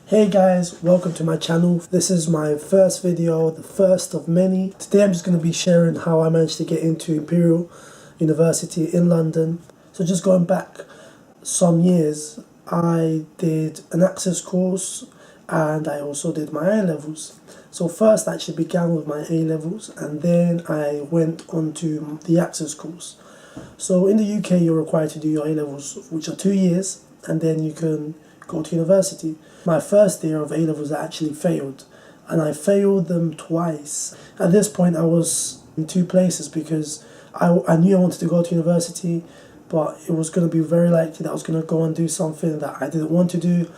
Hey guys, welcome to my channel. This is my first video, the first of many. Today I'm just going to be sharing how I managed to get into Imperial University in London. So just going back some years, I did an access course and I also did my A-levels. So first I actually began with my A-levels and then I went on to the access course. So in the UK you're required to do your A-levels, which are 2 years, and then you can go to university. My first year of A-levels I actually failed, and I failed them twice. At this point I was in two places because I knew I wanted to go to university, but it was going to be very likely that I was going to go and do something that I didn't want to do.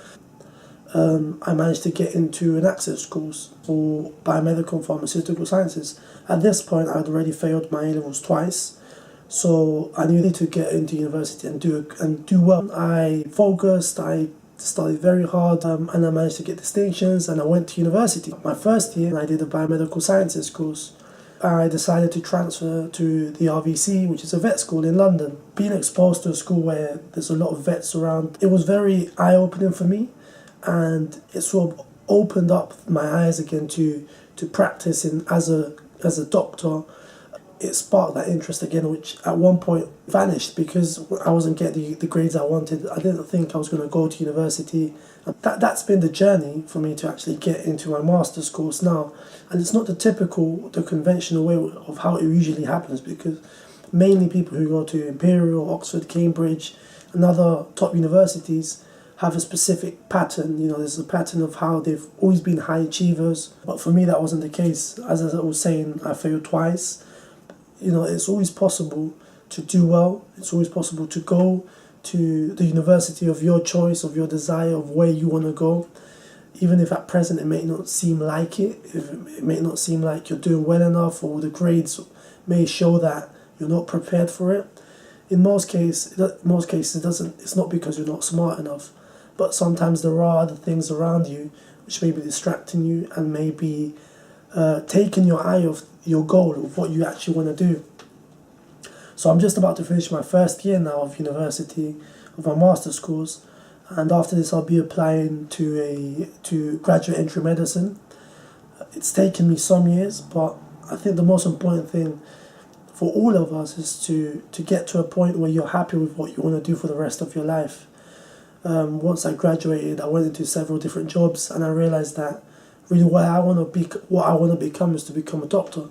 I managed to get into an access course for biomedical and pharmaceutical sciences. At this point I had already failed my A-levels twice, so I needed to get into university and do well. I focused, I studied very hard, and I managed to get distinctions, and I went to university. My first year I did a biomedical sciences course. I decided to transfer to the RVC, which is a vet school in London. Being exposed to a school where there's a lot of vets around, it was very eye-opening for me, and it sort of opened up my eyes again to practicing as a doctor. It sparked that interest again, which at one point vanished because I wasn't getting the grades I wanted. I didn't think I was going to go to university. That's been the journey for me to actually get into my master's course now. And it's not the conventional way of how it usually happens, because mainly people who go to Imperial, Oxford, Cambridge and other top universities have a specific pattern. You know, there's a pattern of how they've always been high achievers. But for me that wasn't the case. As I was saying, I failed twice. You know, it's always possible to do well. It's always possible to go to the university of your choice, of your desire, of where you want to go. Even if at present it may not seem like it, if it may not seem like you're doing well enough, or the grades may show that you're not prepared for it. In most cases, it's not because you're not smart enough, but sometimes there are other things around you which may be distracting you and may be taking your eye off your goal of what you actually want to do. So I'm just about to finish my first year now of university, of my master's course, and after this I'll be applying to graduate entry medicine. It's taken me some years, but I think the most important thing for all of us is to get to a point where you're happy with what you want to do for the rest of your life. Once I graduated, I went into several different jobs, and I realized that really what I want to become is to become a doctor.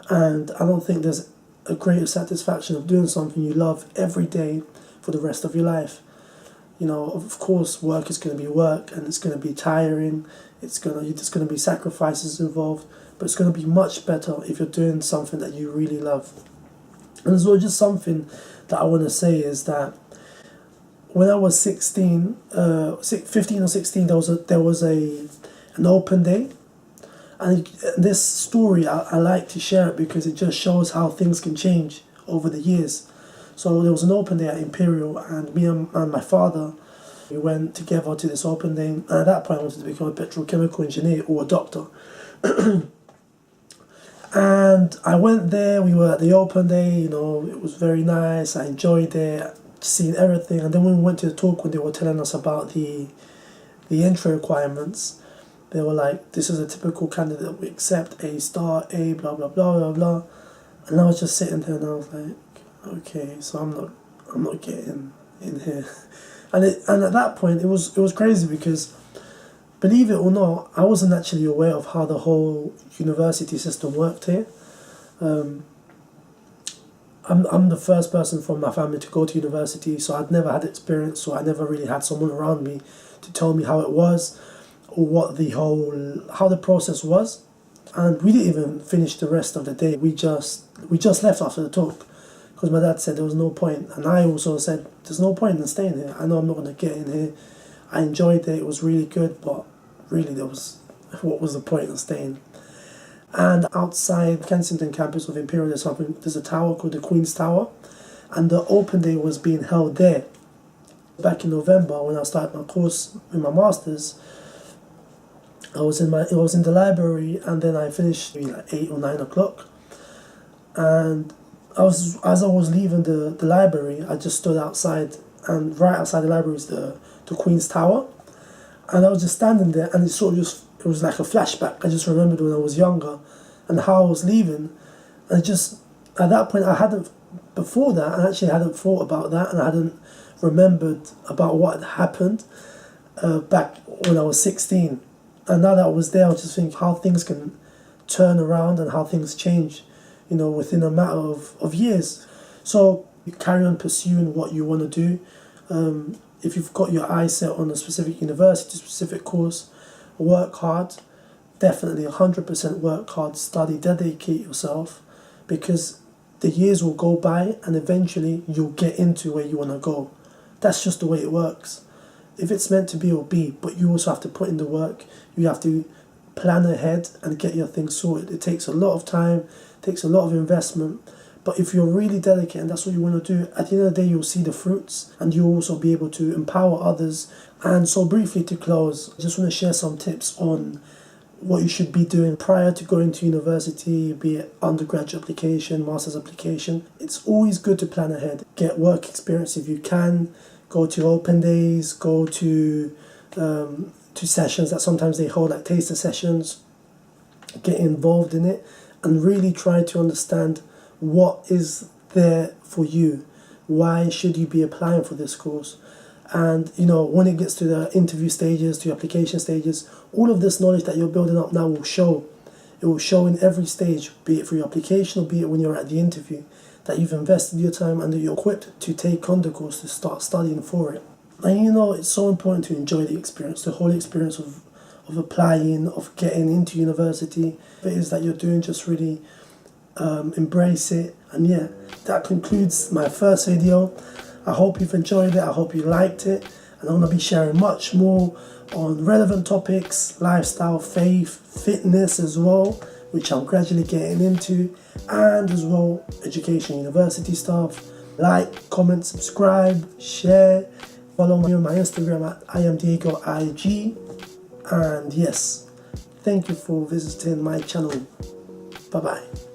And I don't think there's a greater satisfaction of doing something you love every day for the rest of your life. You know, of course work is going to be work, and it's going to be tiring, there's going to be sacrifices involved, but it's going to be much better if you're doing something that you really love. And as well, just something that I want to say is that when I was 15 or 16, there was an open day, and this story I like to share it because it just shows how things can change over the years. So there was an open day at Imperial, and me and my father, we went together to this open day, and at that point I wanted to become a petrochemical engineer or a doctor. And I went there, we were at the open day, you know, it was very nice, I enjoyed it, seeing everything. And then when we went to the talk, when they were telling us about the entry requirements, they were like, this is a typical candidate, we accept A star, A, blah, blah, blah, blah, blah. And I was just sitting there and I was like, okay, so I'm not getting in here. And at that point, it was crazy because, believe it or not, I wasn't actually aware of how the whole university system worked here. I'm the first person from my family to go to university, so I'd never had experience, so I never really had someone around me to tell me how it was, or how the process was. And we didn't even finish the rest of the day. We just left after the talk because my dad said there was no point, and I also said there's no point in staying here. I know I'm not going to get in here. I enjoyed it, it was really good, but really what was the point in staying? And outside Kensington campus of Imperial, there's a tower called the Queen's Tower, and the open day was being held there. Back in November, when I started my course in my master's, I was in the library, and then I finished like 8 or 9 o'clock. And as I was leaving the library, I just stood outside, and right outside the library is the Queen's Tower. And I was just standing there, and it was like a flashback. I just remembered when I was younger and how I was leaving. And just, at that point, before that, I actually hadn't thought about that, and I hadn't remembered about what had happened back when I was 16. And now that I was there, I was just thinking how things can turn around and how things change, within a matter of years. So you carry on pursuing what you want to do. If you've got your eyes set on a specific university, specific course, work hard. Definitely 100% work hard, study, dedicate yourself, because the years will go by and eventually you'll get into where you want to go. That's just the way it works. If it's meant to be, it'll be, but you also have to put in the work. You have to plan ahead and get your things sorted. It takes a lot of time, takes a lot of investment, but if you're really dedicated and that's what you want to do, at the end of the day you'll see the fruits, and you'll also be able to empower others. And so briefly to close, I just want to share some tips on what you should be doing prior to going to university, be it undergraduate application, master's application. It's always good to plan ahead. Get work experience if you can. Go to open days, go to sessions that sometimes they hold, like taster sessions. Get involved in it and really try to understand what is there for you. Why should you be applying for this course? And when it gets to the interview stages, to application stages, all of this knowledge that you're building up now will show. It will show in every stage, be it for your application or be it when you're at the interview, that you've invested your time and that you're equipped to take on the course, to start studying for it. And it's so important to enjoy the experience, the whole experience of applying, of getting into university. If it is that you're doing, just really embrace it. And yeah, that concludes my first video. I hope you've enjoyed it, I hope you liked it, and I'm going to be sharing much more on relevant topics, lifestyle, faith, fitness as well, which I'm gradually getting into, and as well education, university stuff. Like, comment, subscribe, share, follow me on my Instagram at IamDiegoIG, and yes, thank you for visiting my channel. Bye bye.